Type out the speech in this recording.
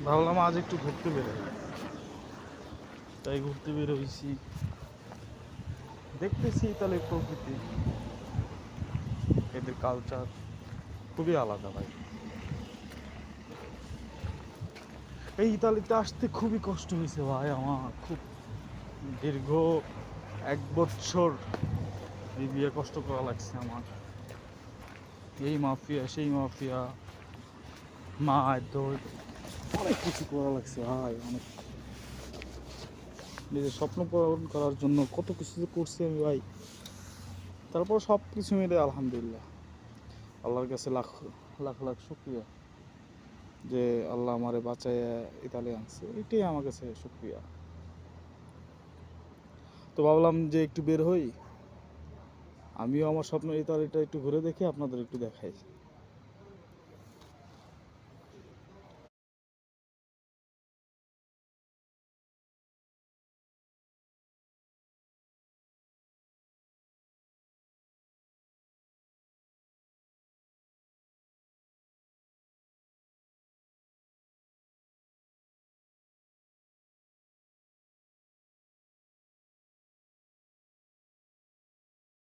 ভাবলাম আজ একটু ঘুরতে বেরোই, তাই ঘুরতে বেরোইছি। দেখতেছি ইতালির প্রকৃতি, এদের কালচার খুবই আলাদা ভাই। এই ইতালিতে আসতে খুবই কষ্ট হয়েছে ভাই আমার, খুব দীর্ঘ 1 বছর এই বিয়ে কষ্ট করা লাগছে আমার। এই মাফিয়া সেই মাফিয়া, মারধর, অনেক কিছু করা লাগছে ভাই, অনেক। নিজের স্বপ্ন পূরণ করার জন্য কত কিছু যে করছি আমি ভাই। তারপর সব কিছু মিলে আলহামদুলিল্লাহ, আল্লাহর কাছে লাখ লাখ লাখ শুক্রিয়া যে আল্লাহ আমারে বাঁচায় ইতালি আনছে, এটাই আমার কাছে শুক্রিয়া। তো ভাবলাম যে একটু বের হই, আমিও আমার স্বপ্নের ইতালিটা একটু ঘুরে দেখি, আপনাদের একটু দেখাই।